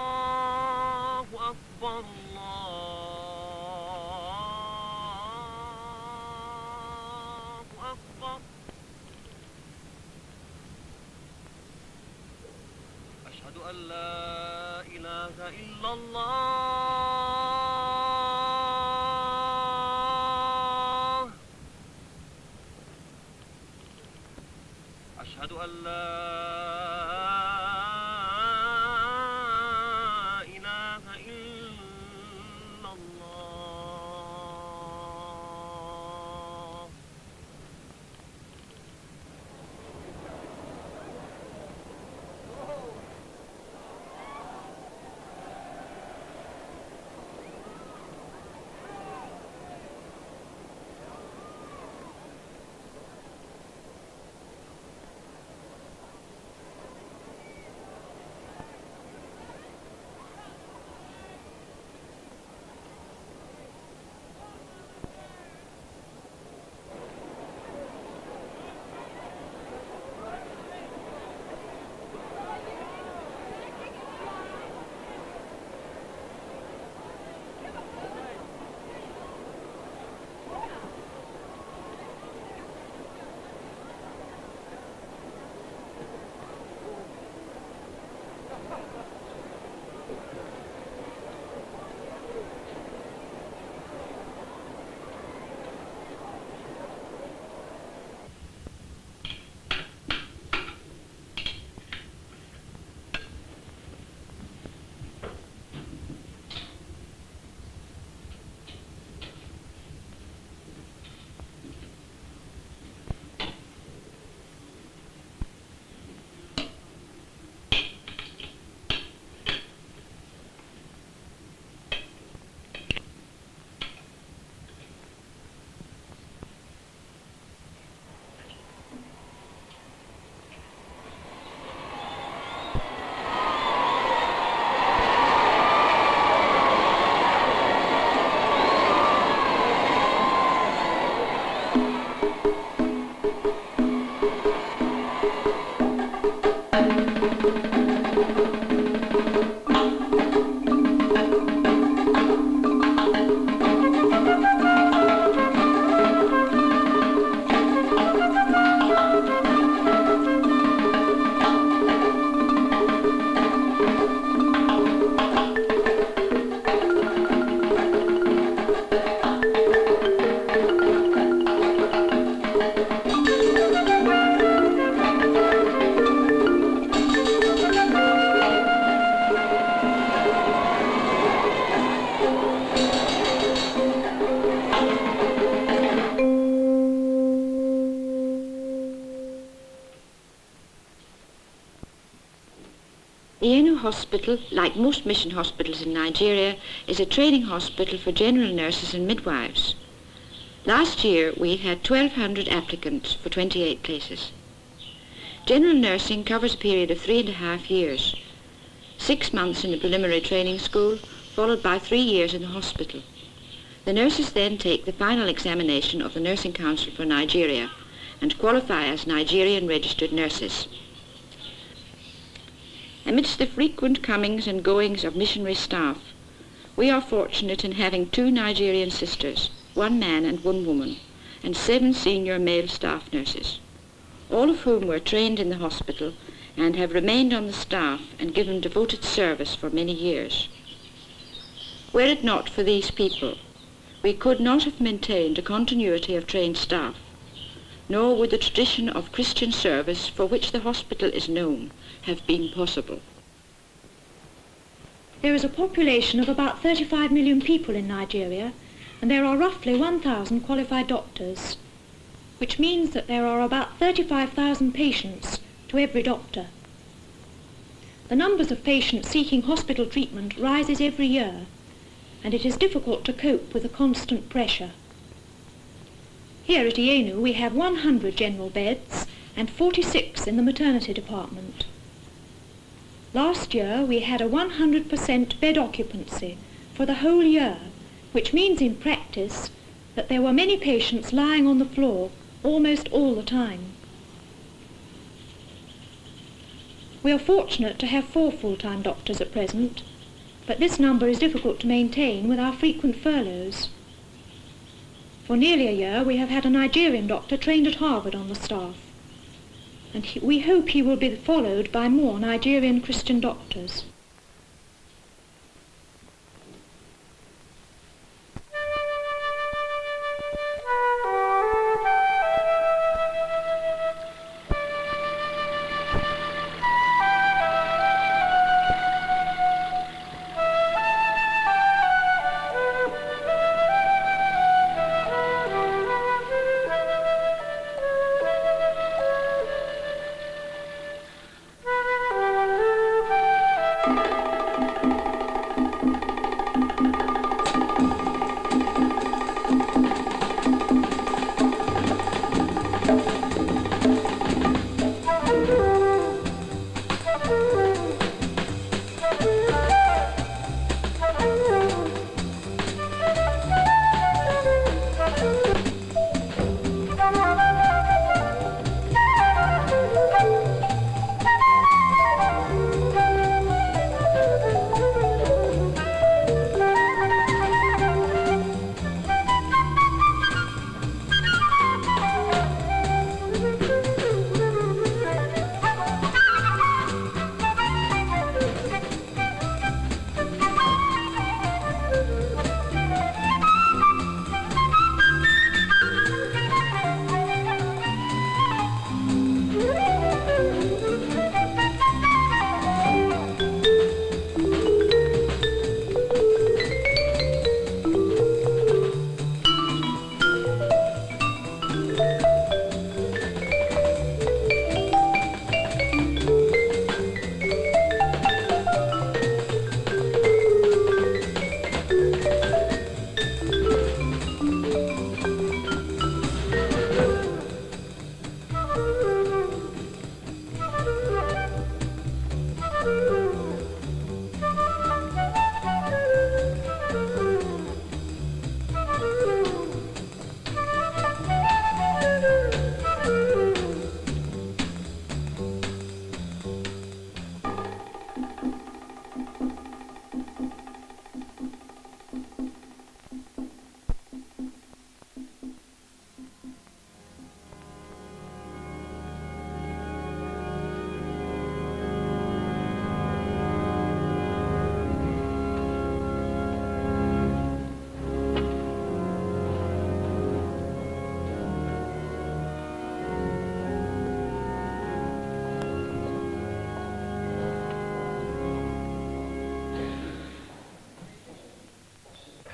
الله أكبر الله أكبر. أشهد أن لا إله إلا الله. أشهد أن لا إله إلا الله. hospital, like most mission hospitals in Nigeria, is a training hospital for general nurses and midwives. Last year we had 1,200 applicants for 28 places. General nursing covers a period of 3.5 years, 6 months in the preliminary training school, followed by 3 years in the hospital. The nurses then take the final examination of the Nursing Council for Nigeria and qualify as Nigerian registered nurses. Amidst the frequent comings and goings of missionary staff, we are fortunate in having 2 Nigerian sisters, 1 man and 1 woman, and 7 senior male staff nurses, all of whom were trained in the hospital and have remained on the staff and given devoted service for many years. Were it not for these people, we could not have maintained a continuity of trained staff, nor would the tradition of Christian service for which the hospital is known have been possible. There is a population of about 35 million people in Nigeria, and there are roughly 1,000 qualified doctors, which means that there are about 35,000 patients to every doctor. The numbers of patients seeking hospital treatment rises every year, and it is difficult to cope with the constant pressure. Here at Ienu we have 100 general beds and 46 in the maternity department. Last year we had a 100% bed occupancy for the whole year, which means in practice that there were many patients lying on the floor almost all the time. We are fortunate to have 4 full-time doctors at present, but this number is difficult to maintain with our frequent furloughs. For nearly a year we have had a Nigerian doctor trained at Harvard on the staff, and we hope he will be followed by more Nigerian Christian doctors.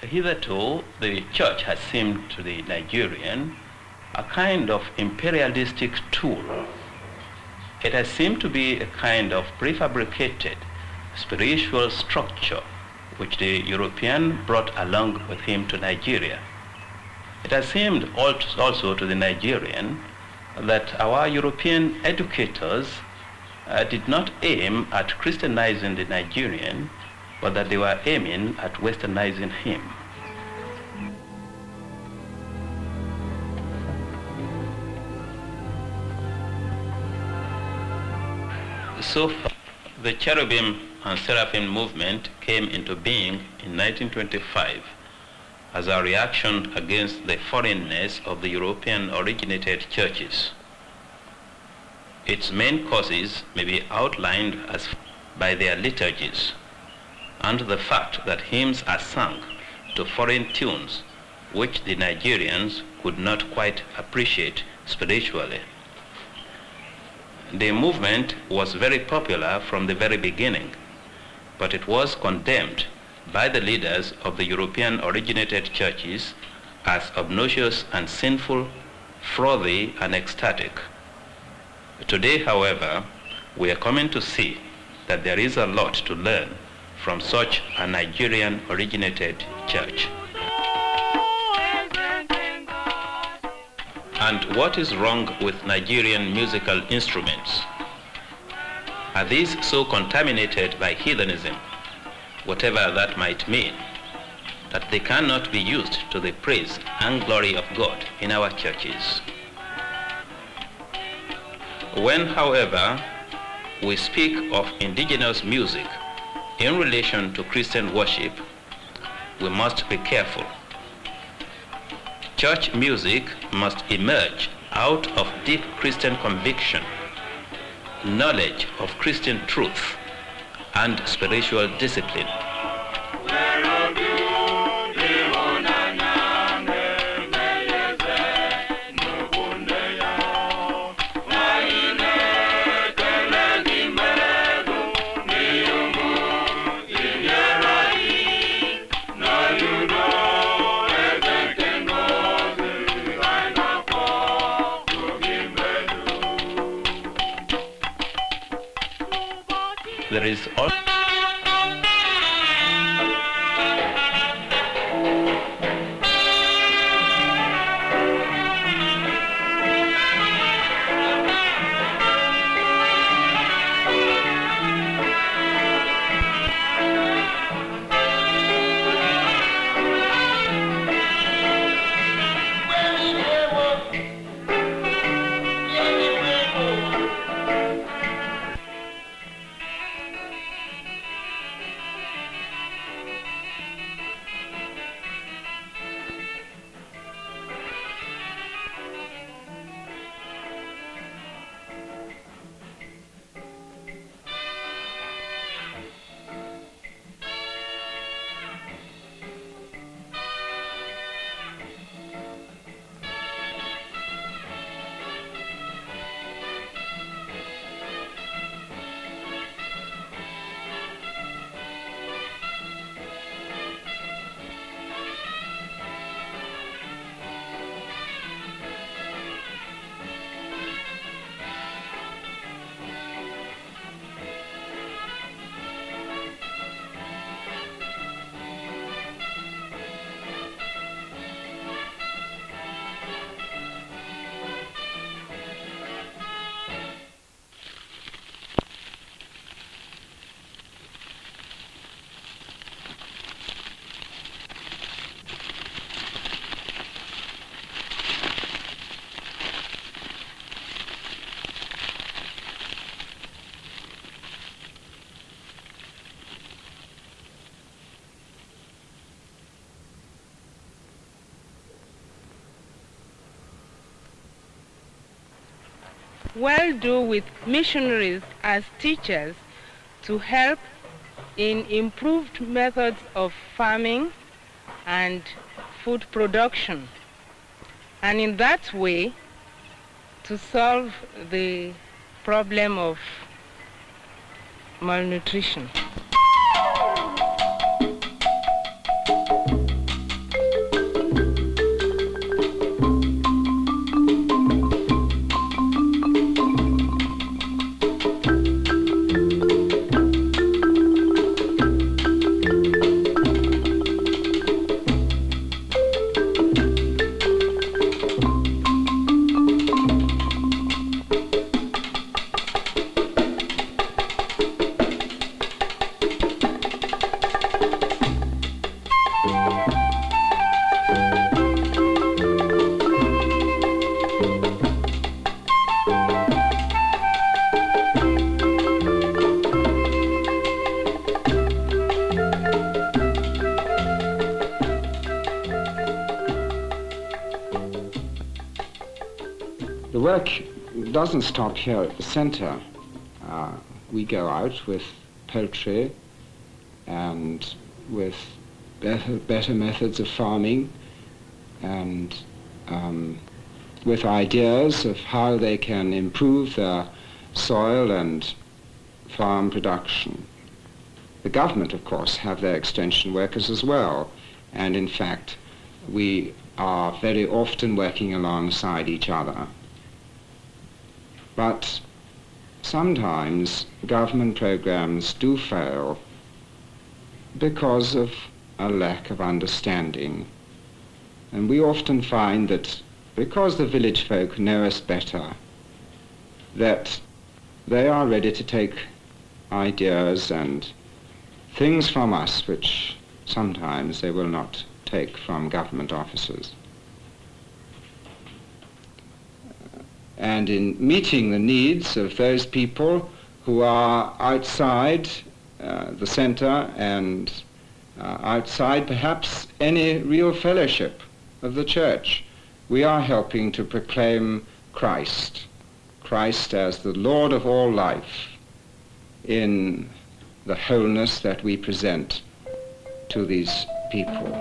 Hitherto, the church has seemed to the Nigerian a kind of imperialistic tool. It has seemed to be a kind of prefabricated spiritual structure which the European brought along with him to Nigeria. It has seemed also to the Nigerian that our European educators did not aim at Christianizing the Nigerian, but that they were aiming at Westernizing him. So the Cherubim and Seraphim movement came into being in 1925 as a reaction against the foreignness of the European-originated churches. Its main causes may be outlined as by their liturgies and the fact that hymns are sung to foreign tunes which the Nigerians could not quite appreciate spiritually. The movement was very popular from the very beginning, but it was condemned by the leaders of the European-originated churches as obnoxious and sinful, frothy and ecstatic. Today, however, we are coming to see that there is a lot to learn from such a Nigerian-originated church. And what is wrong with Nigerian musical instruments? Are these so contaminated by heathenism, whatever that might mean, that they cannot be used to the praise and glory of God in our churches? When, however, we speak of indigenous music in relation to Christian worship, we must be careful. Church music must emerge out of deep Christian conviction, knowledge of Christian truth, and spiritual discipline. There is also well do with missionaries as teachers to help in improved methods of farming and food production, and in that way to solve the problem of malnutrition. work doesn't stop here at the center. We go out with poultry and with better methods of farming and with ideas of how they can improve their soil and farm production. The government, of course, have their extension workers as well, and in fact we are very often working alongside each other. But sometimes government programs do fail because of a lack of understanding. And we often find that because the village folk know us better, that they are ready to take ideas and things from us which sometimes they will not take from government officers. And in meeting the needs of those people who are outside the center and outside perhaps any real fellowship of the church, we are helping to proclaim Christ as the Lord of all life in the wholeness that we present to these people.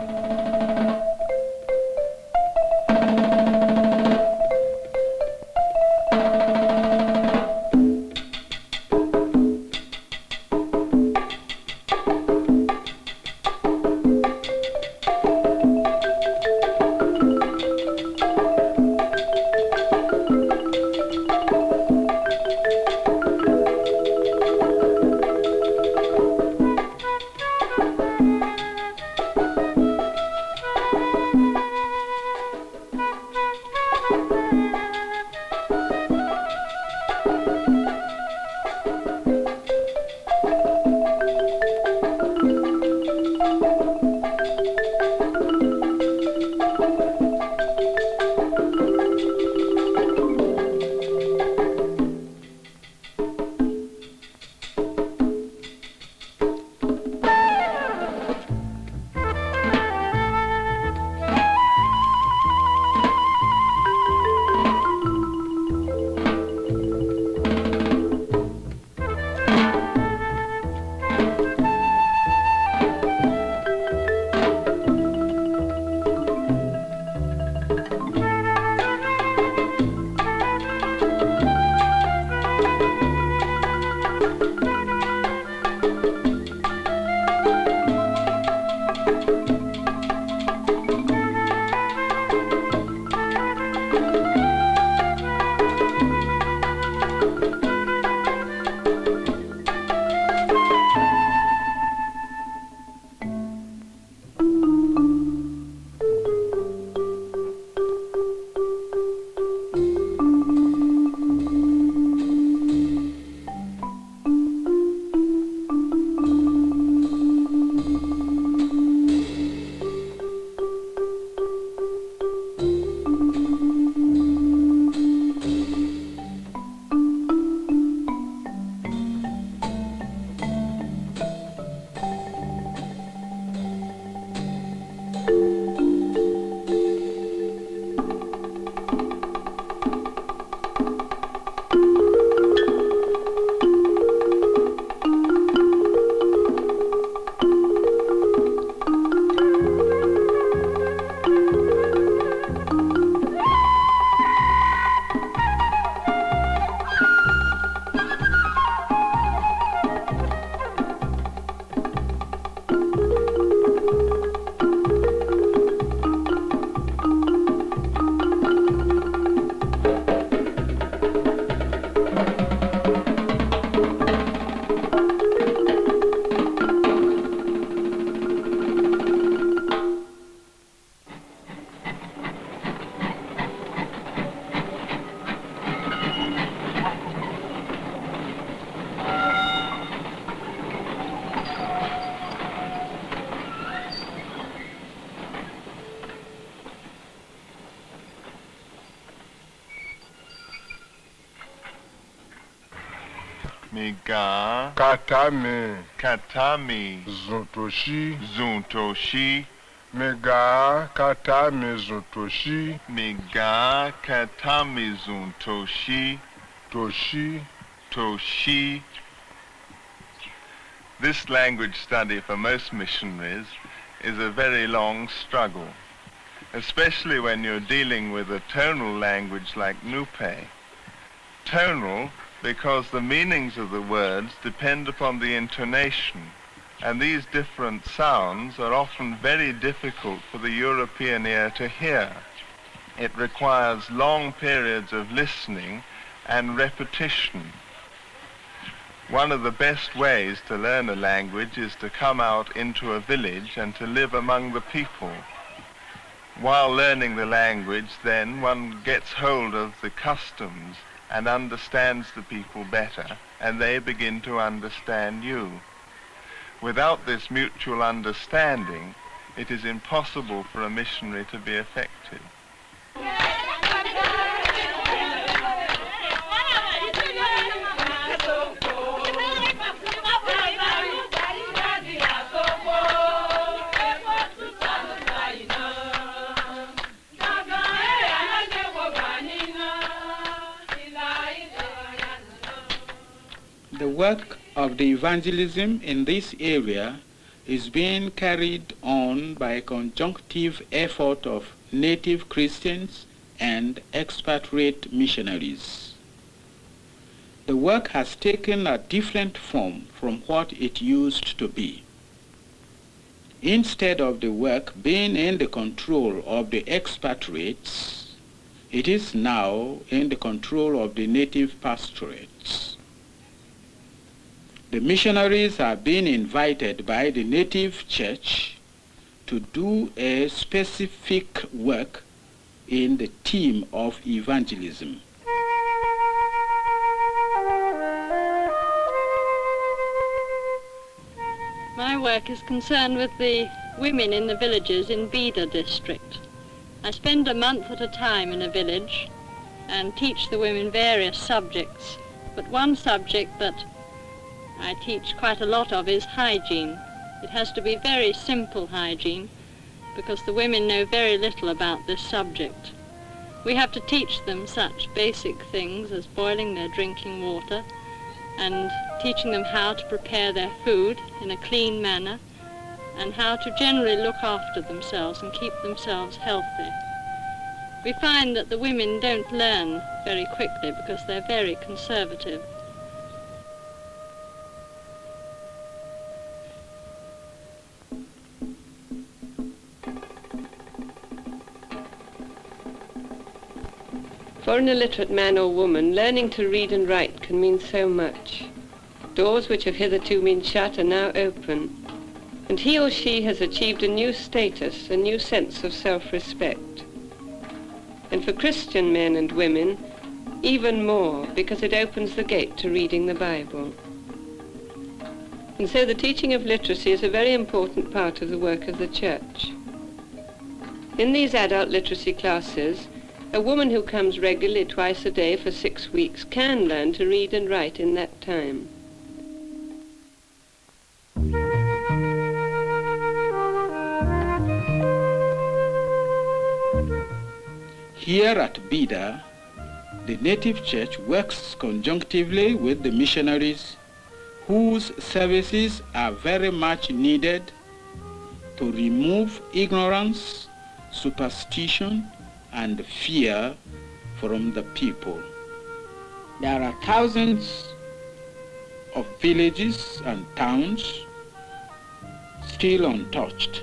Katami Zuntoshi Mega kata mizun toshi. Mega katamizun toshi. Toshi. Toshi. This language study for most missionaries is a very long struggle, especially when you're dealing with a tonal language like Nupe. Tonal because the meanings of the words depend upon the intonation, and these different sounds are often very difficult for the European ear to hear. It requires long periods of listening and repetition. One of the best ways to learn a language is to come out into a village and to live among the people. While learning the language, then one gets hold of the customs and understands the people better, and they begin to understand you. Without this mutual understanding, it is impossible for a missionary to be effective. The work of the evangelism in this area is being carried on by a conjunctive effort of native Christians and expatriate missionaries. The work has taken a different form from what it used to be. Instead of the work being in the control of the expatriates, it is now in the control of the native pastorates. The missionaries are being invited by the native church to do a specific work in the theme of evangelism. My work is concerned with the women in the villages in Bida district. I spend a month at a time in a village and teach the women various subjects, but one subject that I teach quite a lot of is hygiene. It has to be very simple hygiene because the women know very little about this subject. We have to teach them such basic things as boiling their drinking water and teaching them how to prepare their food in a clean manner and how to generally look after themselves and keep themselves healthy. We find that the women don't learn very quickly because they're very conservative. For an illiterate man or woman, learning to read and write can mean so much. Doors which have hitherto been shut are now open, and he or she has achieved a new status, a new sense of self-respect. And for Christian men and women, even more, because it opens the gate to reading the Bible. And so the teaching of literacy is a very important part of the work of the church. In these adult literacy classes, a woman who comes regularly twice a day for 6 weeks can learn to read and write in that time. Here at Bida, the native church works conjunctively with the missionaries whose services are very much needed to remove ignorance, superstition, and fear from the people. There are thousands of villages and towns still untouched.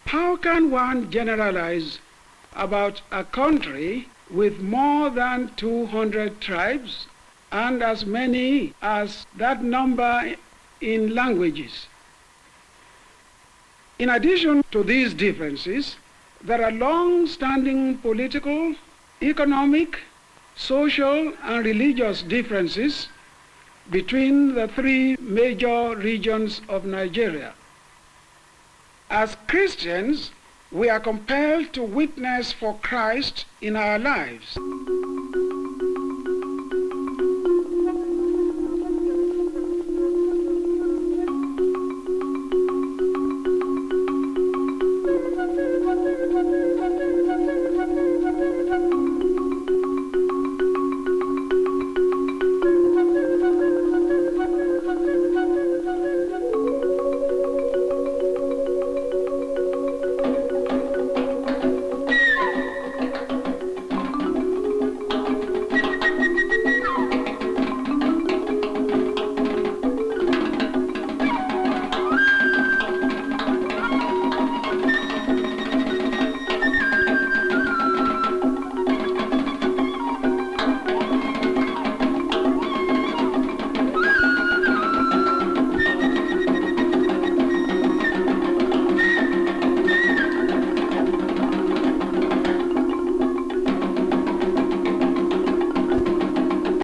How can one generalize about a country with more than 200 tribes and as many as that number in languages? In addition to these differences, there are long-standing political, economic, social, and religious differences between the three major regions of Nigeria. As Christians, we are compelled to witness for Christ in our lives.